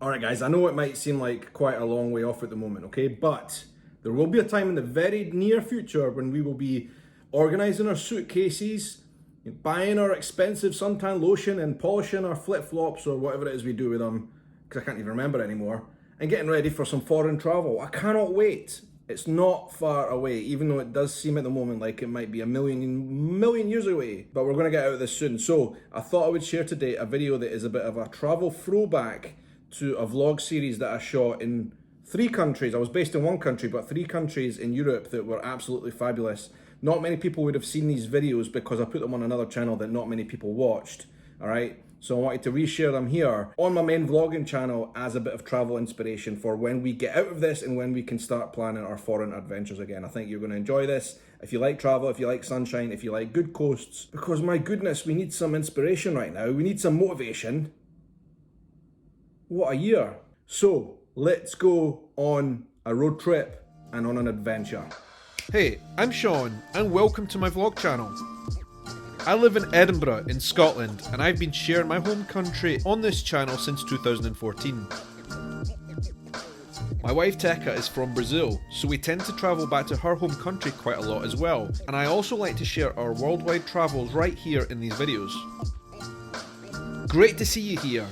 Alright guys, I know it might seem like quite a long way off at the moment, okay? But there will be a time in the very near future when we will be organising our suitcases, buying our expensive suntan lotion and polishing our flip-flops or whatever it is we do with them, because I can't even remember anymore, and getting ready for some foreign travel. I cannot wait. It's not far away, even though it does seem at the moment like it might be a million years away. But we're going to get out of this soon. So I thought I would share today a video that is a bit of a travel throwback to a vlog series that I shot in 3 countries. I was based in 1 country, but 3 countries in Europe that were absolutely fabulous. Not many people would have seen these videos because I put them on another channel that not many people watched, all right? So I wanted to reshare them here on my main vlogging channel as a bit of travel inspiration for when we get out of this and when we can start planning our foreign adventures again. I think you're going to enjoy this. If you like travel, if you like sunshine, if you like good coasts, because my goodness, we need some inspiration right now. We need some motivation. What a year. So let's go on a road trip and on an adventure. Hey, I'm Sean and welcome to my vlog channel. I live in Edinburgh in Scotland and I've been sharing my home country on this channel since 2014. My wife Tekka is from Brazil, so we tend to travel back to her home country quite a lot as well, and I also like to share our worldwide travels right here in these videos. Great to see you here.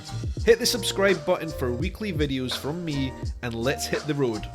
Hit the subscribe button for weekly videos from me and let's hit the road.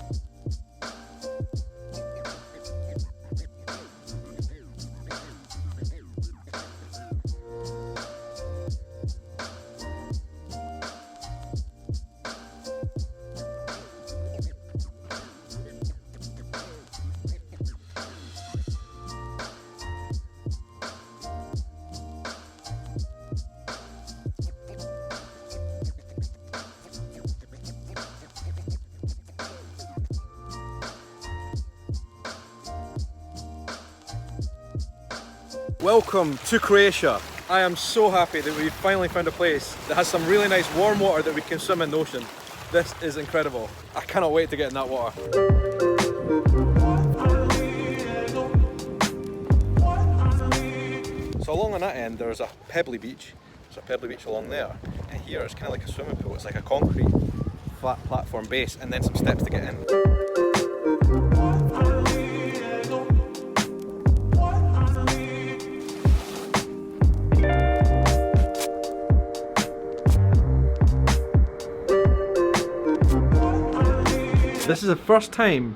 Welcome to Croatia. I am so happy that we've finally found a place that has some really nice warm water that we can swim in the ocean. This is incredible. I cannot wait to get in that water. So along on that end there's a pebbly beach. There's a pebbly beach along there. And here it's kind of like a swimming pool. It's like a concrete flat platform base and then some steps to get in. This is the first time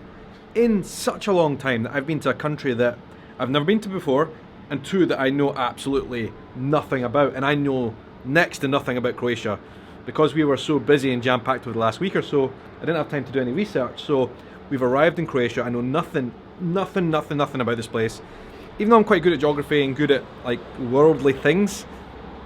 in such a long time that I've been to a country that I've never been to before, and 2 that I know absolutely nothing about, and I know next to nothing about Croatia. Because we were so busy and jam-packed over the last week or so, I didn't have time to do any research, so we've arrived in Croatia. I know nothing about this place. Even though I'm quite good at geography and good at like worldly things,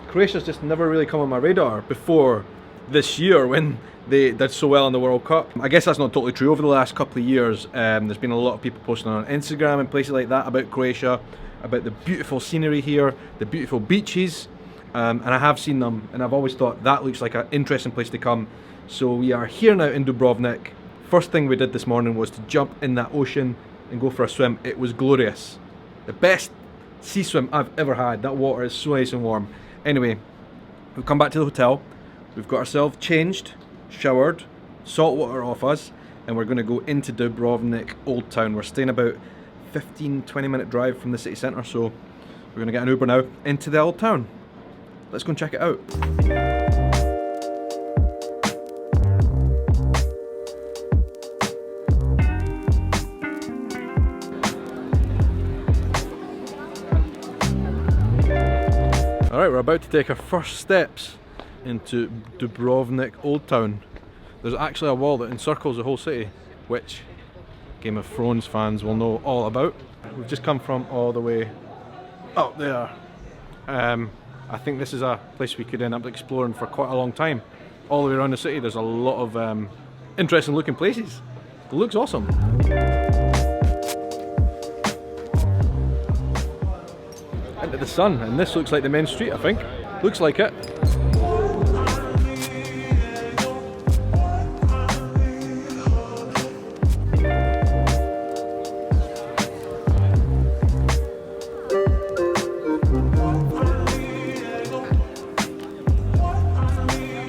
Croatia's just never really come on my radar before this year when they did so well in the World Cup. I guess that's not totally true. Over the last couple of years, there's been a lot of people posting on Instagram and places like that about Croatia, about the beautiful scenery here, the beautiful beaches, and I have seen them, and I've always thought that looks like an interesting place to come. So we are here now in Dubrovnik. First thing we did this morning was to jump in that ocean and go for a swim. It was glorious. The best sea swim I've ever had. That water is so nice and warm. Anyway, we've come back to the hotel. We've got ourselves changed, showered, salt water off us, and we're going to go into Dubrovnik Old Town. We're staying about 15-20 minute drive from the city centre, so we're going to get an Uber now into the Old Town. Let's go and check it out. Alright, we're about to take our first steps into Dubrovnik Old Town. There's actually a wall that encircles the whole city, which Game of Thrones fans will know all about. We've just come from all the way up there. I think this is a place we could end up exploring for quite a long time. All the way around the city there's a lot of interesting looking places. It looks awesome. Into the sun, and this looks like the main street, I think. Looks like it.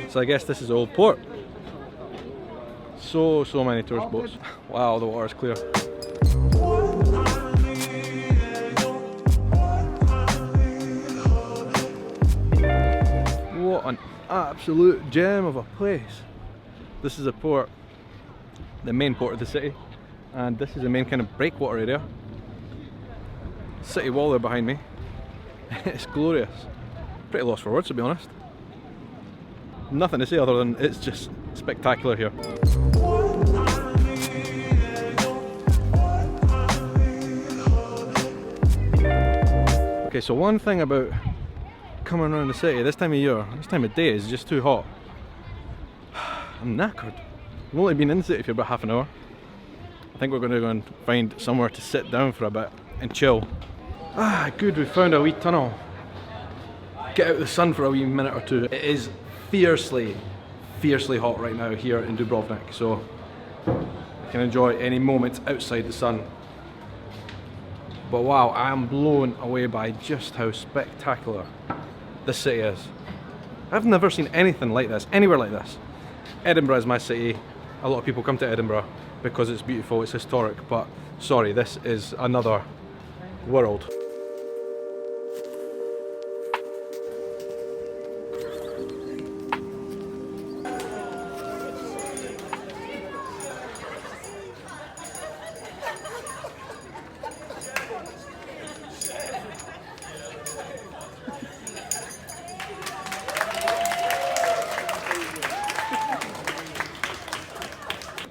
So I guess this is Old Port. So many tourist boats. Wow, the water is clear. What an absolute gem of a place. This is a port, the main port of the city, and this is the main kind of breakwater area. City wall there behind me. It's glorious. Pretty lost for words, to be honest. Nothing to say other than it's just spectacular here. Okay, so one thing about coming around the city this time of year, this time of day, is just too hot. I'm knackered. I've only been in the city for about half an hour. I think we're going to go and find somewhere to sit down for a bit and chill. Ah, good, we found a wee tunnel. Get out of the sun for a wee minute or two. It is fiercely hot right now here in Dubrovnik, so I can enjoy any moment outside the sun. But wow, I am blown away by just how spectacular this city is. I've never seen anything like this, anywhere like this. Edinburgh is my city. A lot of people come to Edinburgh because it's beautiful, it's historic, but sorry, this is another world.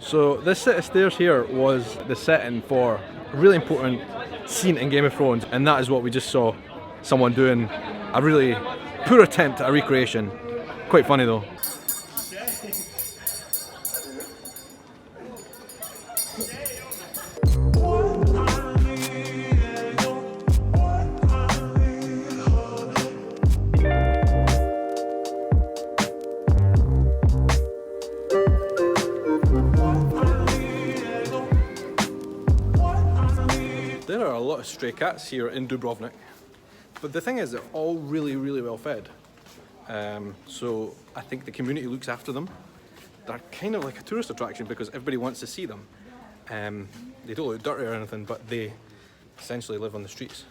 So this set of stairs here was the setting for a really important scene in Game of Thrones, and that is what we just saw someone doing a really poor attempt at a recreation. Quite funny though. There are a lot of stray cats here in Dubrovnik, but the thing is they're all really well fed. So I think the community looks after them. They're kind of like a tourist attraction because everybody wants to see them. They don't look dirty or anything, but they essentially live on the streets.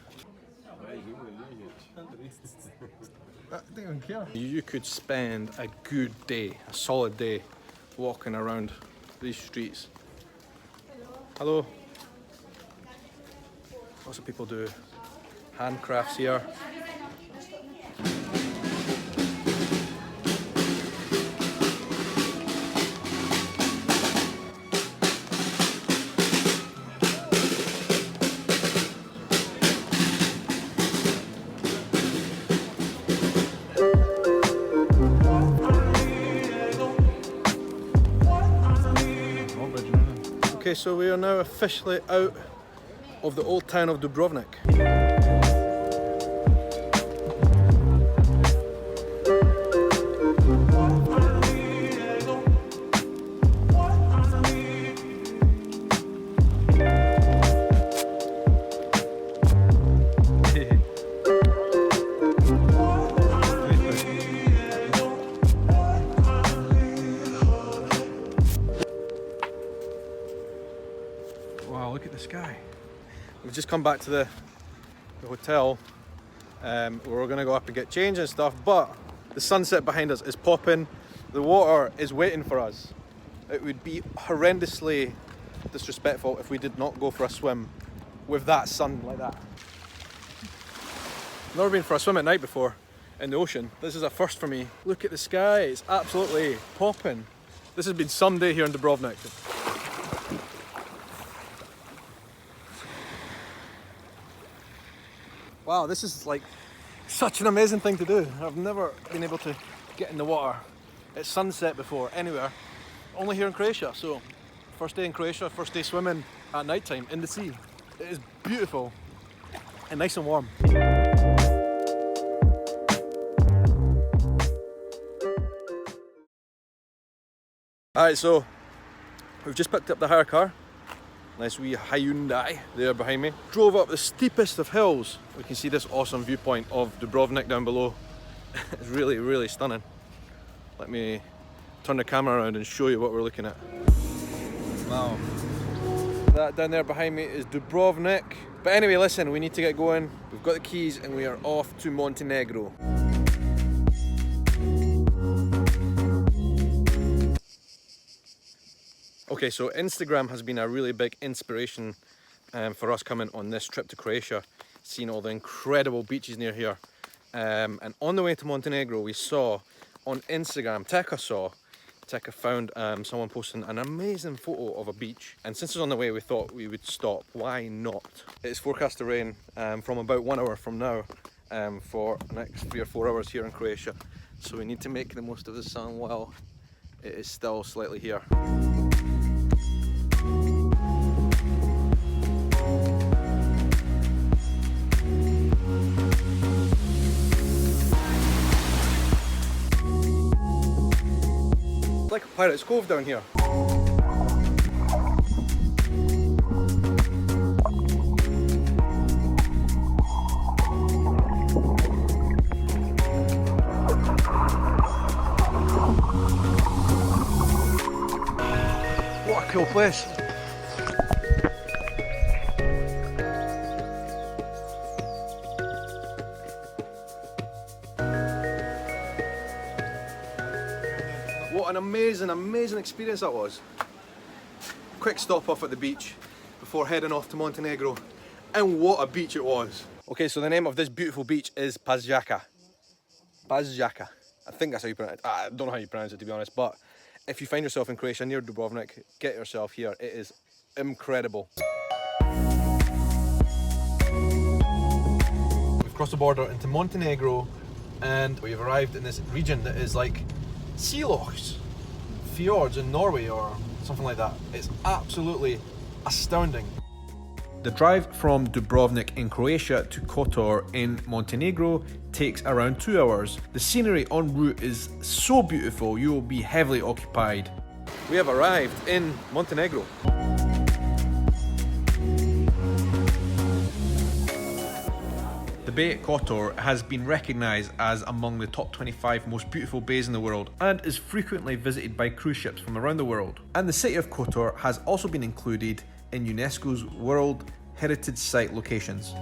You could spend a good day, a solid day, walking around these streets. Hello. Lots of people do handcrafts here. Okay, so we are now officially out of the old town of Dubrovnik. Wow, look at the sky. We've just come back to the hotel where we're going to go up and get changed and stuff, but the sunset behind us is popping. The water is waiting for us. It would be horrendously disrespectful if we did not go for a swim with that sun like that. I've never been for a swim at night before in the ocean. This is a first for me. Look at the sky, it's absolutely popping. This has been some day here in Dubrovnik. Wow, this is like such an amazing thing to do. I've never been able to get in the water at sunset before, anywhere. Only here in Croatia, so first day in Croatia, first day swimming at night time in the sea. It is beautiful and nice and warm. Alright, so we've just picked up the hire car. Nice wee Hyundai there behind me. Drove up the steepest of hills. We can see this awesome viewpoint of Dubrovnik down below. It's really stunning. Let me turn the camera around and show you what we're looking at. Wow. That down there behind me is Dubrovnik. But anyway, listen, we need to get going. We've got the keys and we are off to Montenegro. Okay, so Instagram has been a really big inspiration for us coming on this trip to Croatia, seeing all the incredible beaches near here. And on the way to Montenegro, we saw on Instagram, Teka found someone posting an amazing photo of a beach. And since it was on the way, we thought we would stop. Why not? It's forecast to rain from about 1 hour from now for the next 3 or 4 hours here in Croatia. So we need to make the most of the sun while it is still slightly here. It's like a pirate's cove down here. What a cool place. What an amazing experience that was. Quick stop off at the beach before heading off to Montenegro. And what a beach it was. Okay, so the name of this beautiful beach is Pazjaka. Pazjaka. I think that's how you pronounce it. I don't know how you pronounce it, to be honest, but if you find yourself in Croatia near Dubrovnik, get yourself here. It is incredible. We've crossed the border into Montenegro and we've arrived in this region that is like sea lochs, fjords in Norway or something like that. It's absolutely astounding. The drive from Dubrovnik in Croatia to Kotor in Montenegro takes around 2 hours. The scenery en route is so beautiful, you will be heavily occupied. We have arrived in Montenegro. The bay at Kotor has been recognised as among the top 25 most beautiful bays in the world and is frequently visited by cruise ships from around the world. And the city of Kotor has also been included in UNESCO's World Heritage Site locations.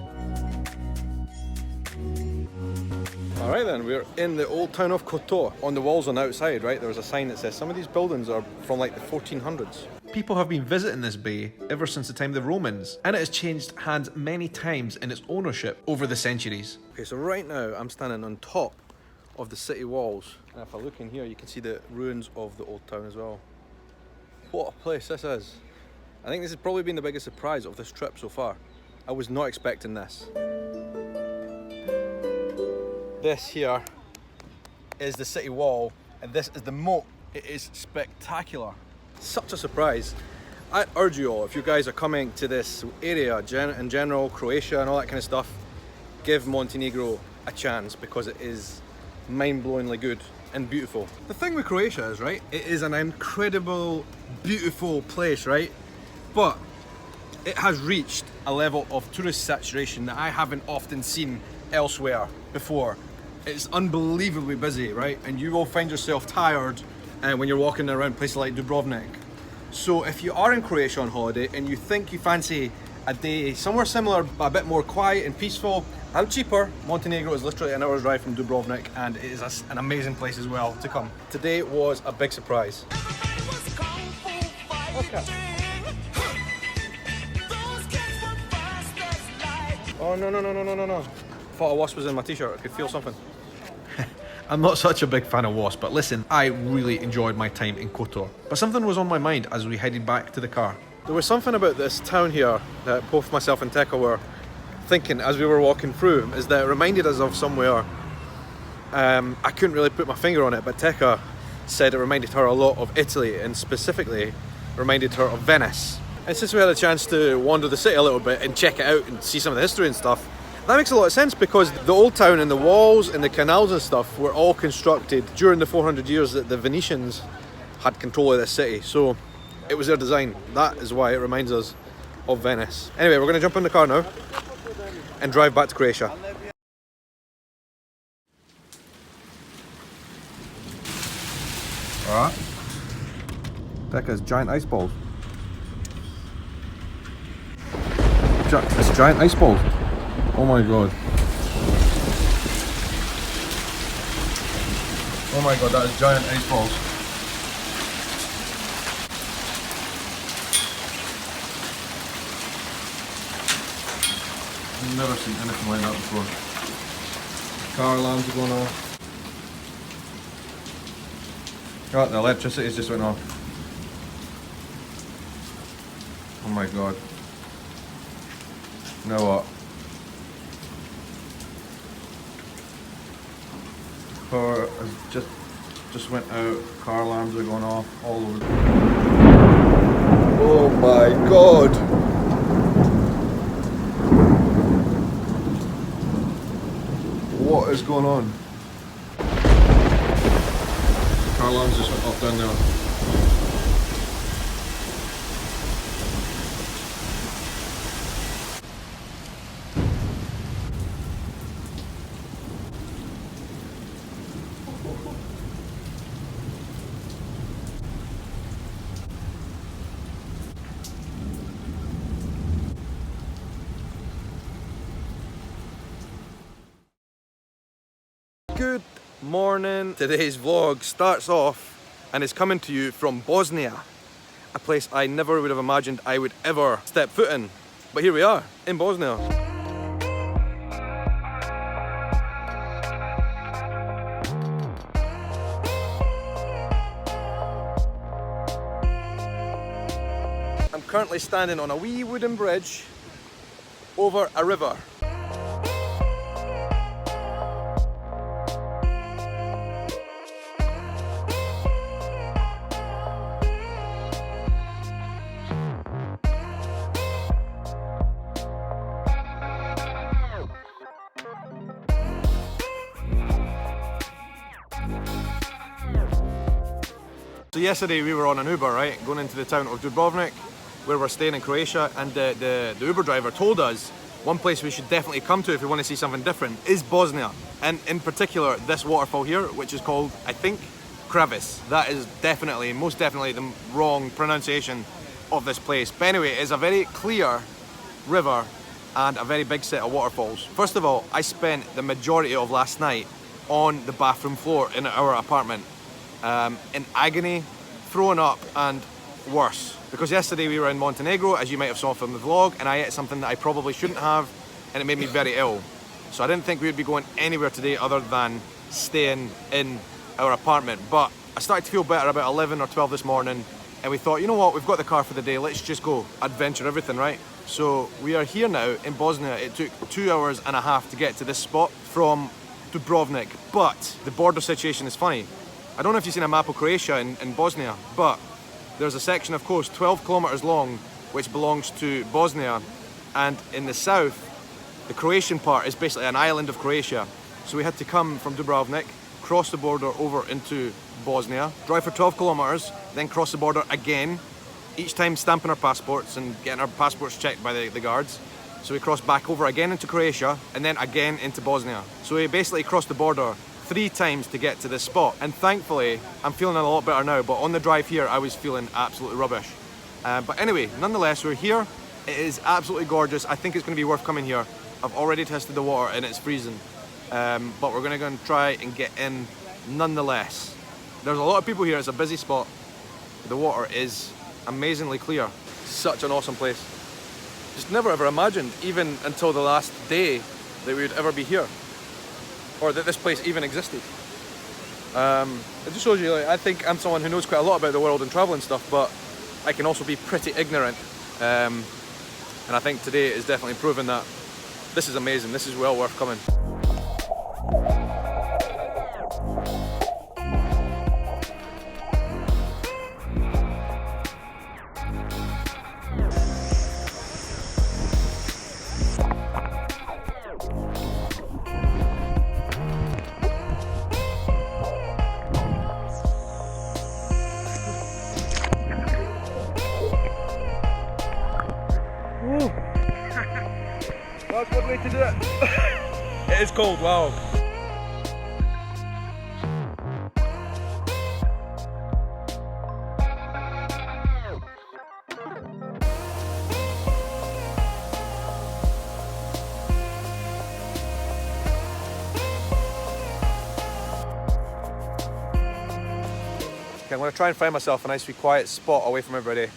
Alright then, we're in the old town of Kotor. On the walls on the outside, right, there's a sign that says some of these buildings are from like the 1400s. People have been visiting this bay ever since the time of the Romans, and it has changed hands many times in its ownership over the centuries. Okay, so right now I'm standing on top of the city walls, and if I look in here you can see the ruins of the old town as well. What a place this is. I think this has probably been the biggest surprise of this trip so far. I was not expecting this. This here is the city wall, and this is the moat. It is spectacular. Such a surprise. I urge you all, if you guys are coming to this area in general, Croatia and all that kind of stuff, give Montenegro a chance because it is mind-blowingly good and beautiful. The thing with Croatia is, right, it is an incredible, beautiful place, right? But it has reached a level of tourist saturation that I haven't often seen elsewhere before. It's unbelievably busy, right? And you will find yourself tired when you're walking around places like Dubrovnik. So if you are in Croatia on holiday and you think you fancy a day somewhere similar but a bit more quiet and peaceful and cheaper, Montenegro is literally an hour's drive from Dubrovnik, and it is an amazing place as well to come. Today was a big surprise. Okay. Oh no. Thought a wasp was in my t-shirt. I could feel something. I'm not such a big fan of wasps, but listen, I really enjoyed my time in Kotor. But something was on my mind as we headed back to the car. There was something about this town here that both myself and Teka were thinking as we were walking through, is that it reminded us of somewhere. I couldn't really put my finger on it, but Teka said it reminded her a lot of Italy, and specifically reminded her of Venice. And since we had a chance to wander the city a little bit and check it out and see some of the history and stuff, that makes a lot of sense because the old town and the walls and the canals and stuff were all constructed during the 400 years that the Venetians had control of this city. So it was their design. That is why it reminds us of Venice. Anyway, we're going to jump in the car now and drive back to Croatia. Alright. Teka's giant ice balls. It's giant ice balls. Oh my god. Oh my god, that is giant ice balls. I've never seen anything like that before. Car alarms are going off. Oh, the electricity's just went off. Oh my god. You know what? Power has just went out. Car alarms are going off all over. Oh my god! What is going on? Car alarms just went off down there. Good morning. Today's vlog starts off and is coming to you from Bosnia, a place I never would have imagined I would ever step foot in. But here we are, in Bosnia. I'm currently standing on a wee wooden bridge over a river. So yesterday we were on an Uber, right, going into the town of Dubrovnik, where we're staying in Croatia, and the Uber driver told us one place we should definitely come to if we want to see something different is Bosnia, and in particular this waterfall here, which is called, I think, Kravis. That is definitely, most definitely the wrong pronunciation of this place. But anyway, it's a very clear river and a very big set of waterfalls. First of all, I spent the majority of last night on the bathroom floor in our apartment. In agony, throwing up, and worse. Because yesterday we were in Montenegro, as you might have saw from the vlog, and I ate something that I probably shouldn't have, and it made me very ill. So I didn't think we would be going anywhere today other than staying in our apartment. But I started to feel better about 11 or 12 this morning, and we thought, you know what, we've got the car for the day, let's just go adventure everything, right? So we are here now in Bosnia. It took 2 hours and a half to get to this spot from Dubrovnik, but the border situation is funny. I don't know if you've seen a map of Croatia in Bosnia, but there's a section of coast 12 kilometers long which belongs to Bosnia, and in the south the Croatian part is basically an island of Croatia. So we had to come from Dubrovnik, cross the border over into Bosnia, drive for 12 kilometers, then cross the border again, each time stamping our passports and getting our passports checked by the guards. So we crossed back over again into Croatia and then again into Bosnia. So we basically crossed the border 3 times to get to this spot, and thankfully I'm feeling a lot better now, but on the drive here I was feeling absolutely rubbish. But anyway, nonetheless, we're here. It is absolutely gorgeous. I think it's going to be worth coming here. I've already tested the water and it's freezing, but we're going to go and try and get in nonetheless. There's a lot of people here. It's a busy spot. The water is amazingly clear. Such an awesome place. Just never ever imagined, even until the last day, that we would ever be here, or that this place even existed. It just shows you, like, I think I'm someone who knows quite a lot about the world and travel and stuff, but I can also be pretty ignorant. And I think today is definitely proving that this is amazing. This is well worth coming. That's a good way to do it. It is cold, wow. I'm going to try and find myself a nice wee quiet spot away from everybody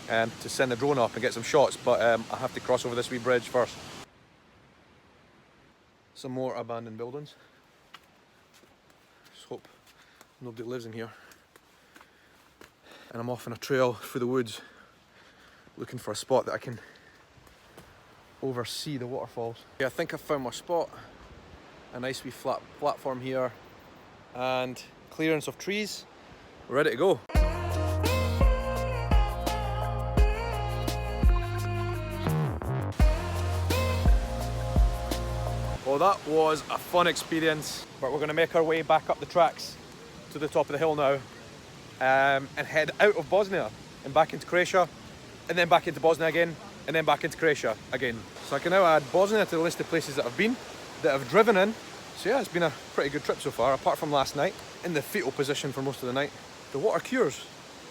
to send the drone up and get some shots, but I have to cross over this wee bridge first. Some more abandoned buildings. Just hope nobody lives in here. And I'm off on a trail through the woods looking for a spot that I can oversee the waterfalls. Yeah, I think I've found my spot. A nice wee flat platform here and clearance of trees. We're ready to go. Well, that was a fun experience, but we're going to make our way back up the tracks to the top of the hill now and head out of Bosnia and back into Croatia, and then back into Bosnia again, and then back into Croatia again. So I can now add Bosnia to the list of places that I've been, that I've driven in. So yeah, it's been a pretty good trip so far, apart from last night, in the fetal position for most of the night. The water cures.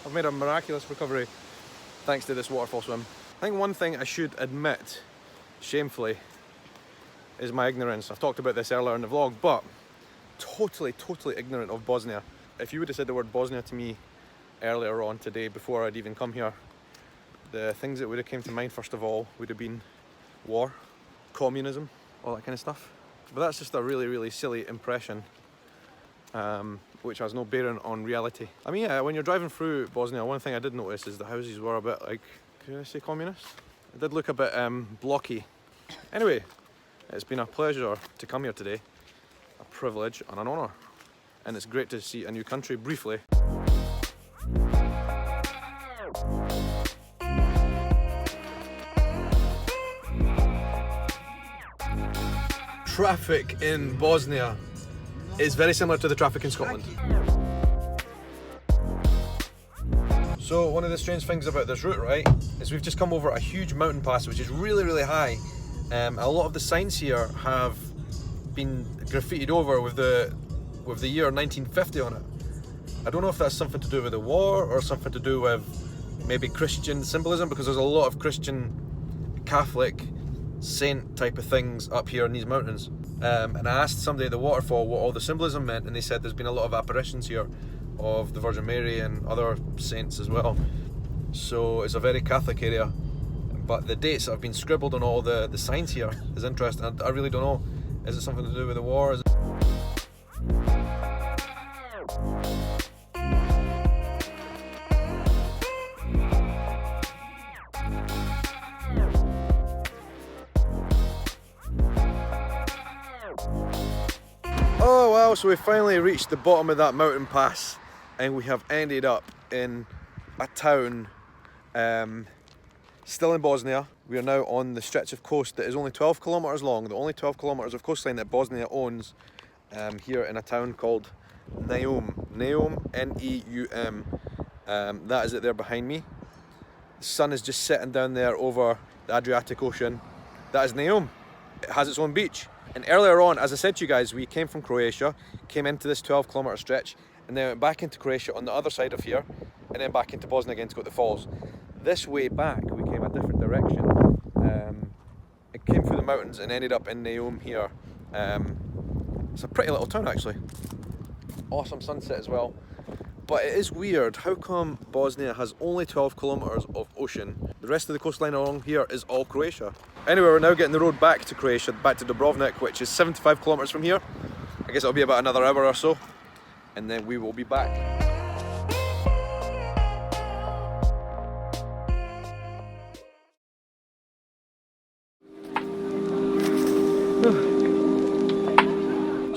I've made a miraculous recovery thanks to this waterfall swim. I think one thing I should admit, shamefully, is my ignorance. I've talked about this earlier in the vlog, but totally ignorant of Bosnia. If you would have said the word Bosnia to me earlier on today, before I'd even come here, the things that would have came to mind first of all would have been war, communism, all that kind of stuff. But that's just a really silly impression, which has no bearing on reality. I mean, yeah, when you're driving through Bosnia, one thing I did notice is the houses were a bit like, could I say communist? It did look a bit blocky. Anyway, it's been a pleasure to come here today, a privilege and an honour, and it's great to see a new country briefly. Traffic in Bosnia is very similar to the traffic in Scotland. So one of the strange things about this route, right, is we've just come over a huge mountain pass which is really high. A lot of the signs here have been graffitied over with the year 1950 on it. I don't know if that's something to do with the war or something to do with maybe Christian symbolism, because there's a lot of Christian, Catholic, saint type of things up here in these mountains. And I asked somebody at the waterfall what all the symbolism meant, and they said there's been a lot of apparitions here of the Virgin Mary and other saints as well. So it's a very Catholic area. But the dates that have been scribbled on all the signs here is interesting. I really don't know. Is it something to do with the war? Is it... Oh wow, so we finally reached the bottom of that mountain pass and we have ended up in a town still in Bosnia. We are now on the stretch of coast that is only 12 kilometers long, the only 12 kilometers of coastline that Bosnia owns, here in a town called Neum. Neum, N-E-U-M. That is it there behind me. The sun is just setting down there over the Adriatic Ocean. That is Neum. It has its own beach. And earlier on, as I said to you guys, we came from Croatia, came into this 12 kilometer stretch, and then went back into Croatia on the other side of here, and then back into Bosnia again to go to the falls. This way back, we came a different direction. It came through the mountains and ended up in Neum here. It's a pretty little town actually. Awesome sunset as well. But it is weird, how come Bosnia has only 12 kilometers of ocean? The rest of the coastline along here is all Croatia. Anyway, we're now getting the road back to Croatia, back to Dubrovnik, which is 75 kilometers from here. I guess it'll be about another hour or so, and then we will be back.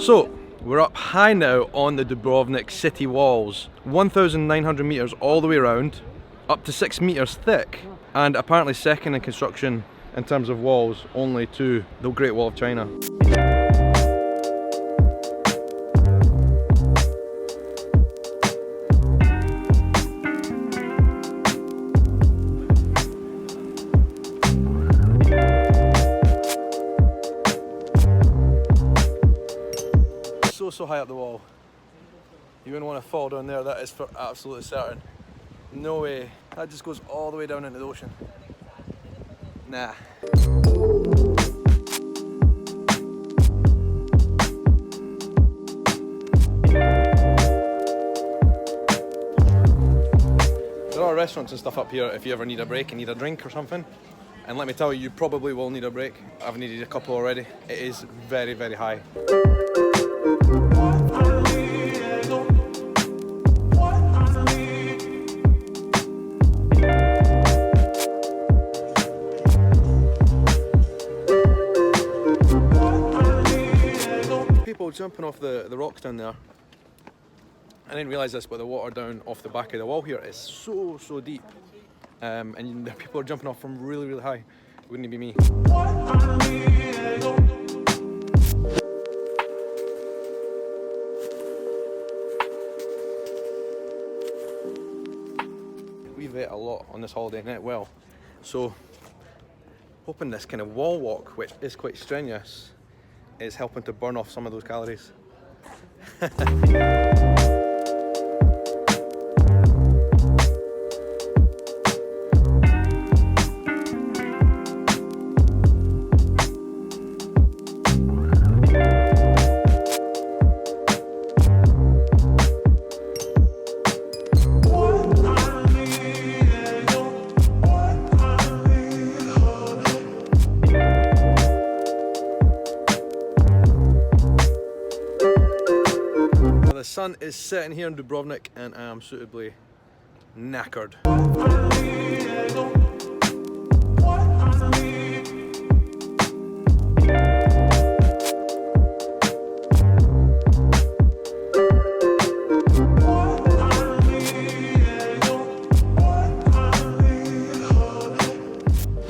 So, we're up high now on the Dubrovnik city walls. 1,900 meters all the way around, up to 6 meters thick, and apparently second in construction in terms of walls, only to the Great Wall of China. So high up the wall. You wouldn't want to fall down there, that is for absolutely certain. No way. That just goes all the way down into the ocean. Nah. there are restaurants and stuff up here if you ever need a break and need a drink or something. And let me tell you, you probably will need a break. I've needed a couple already. It is very, very high. People jumping off the rocks down there. I didn't realise this, but the water down off the back of the wall here is so deep. And people are jumping off from really, really high. Wouldn't it be me? We've ate a lot on this holiday, and ate well. So, hoping this kind of wall walk, which is quite strenuous, is helping to burn off some of those calories. The sun is setting here in Dubrovnik and I am suitably knackered.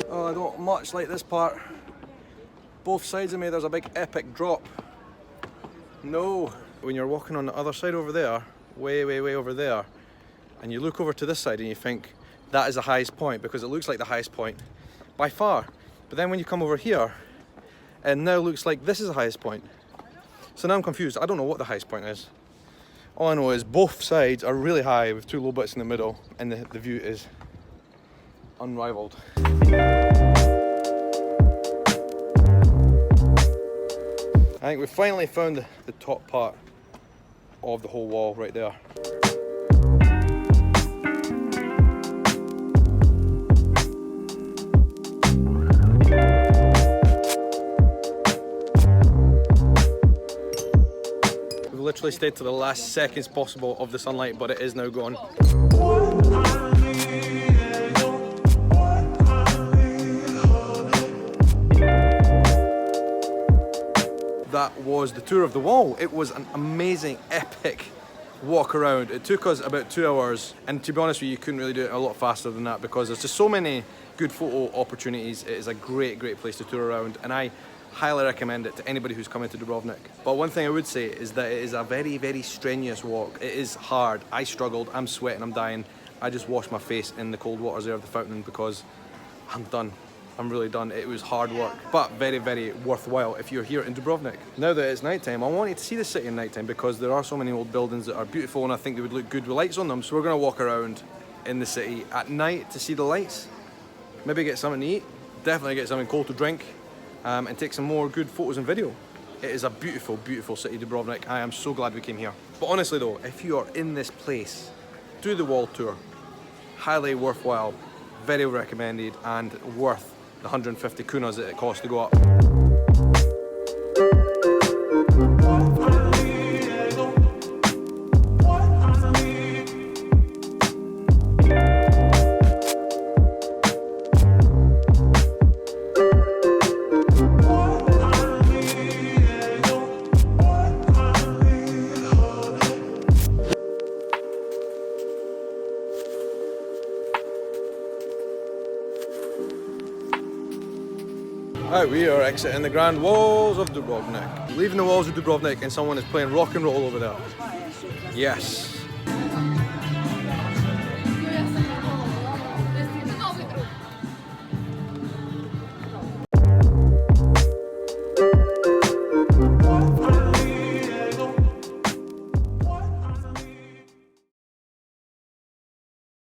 Oh, I don't much like this part. Both sides of me there's a big epic drop. No. When you're walking on the other side over there, way over there, and you look over to this side and you think that is the highest point because it looks like the highest point by far. But then when you come over here, it now looks like this is the highest point. So now I'm confused. I don't know what the highest point is. All I know is both sides are really high with two low bits in the middle, and the view is unrivaled. I think we finally found the top part of the whole wall right there. We've literally stayed to the last seconds possible of the sunlight, but it is now gone. That was the tour of the wall. It was an amazing, epic walk around. It took us about 2 hours, and to be honest with you, you couldn't really do it a lot faster than that because there's just so many good photo opportunities. It is a great place to tour around, and I highly recommend it to anybody who's coming to Dubrovnik. But one thing I would say is that it is a very strenuous walk. It is hard. I struggled, I'm sweating, I'm dying. I just washed my face in the cold waters there of the fountain because I'm done. I'm really done. It was hard work, but very worthwhile if you're here in Dubrovnik. Now that it's nighttime, I wanted to see the city in nighttime because there are so many old buildings that are beautiful and I think they would look good with lights on them. So we're gonna walk around in the city at night to see the lights, maybe get something to eat, definitely get something cold to drink, and take some more good photos and video. It is a beautiful city, Dubrovnik. I am so glad we came here. But honestly though, if you are in this place, do the wall tour. Highly worthwhile, very recommended, and worth the 150 kunas that it costs to go up. Right, we are exiting the grand walls of Dubrovnik. Leaving the walls of Dubrovnik and someone is playing rock and roll over there. Yes.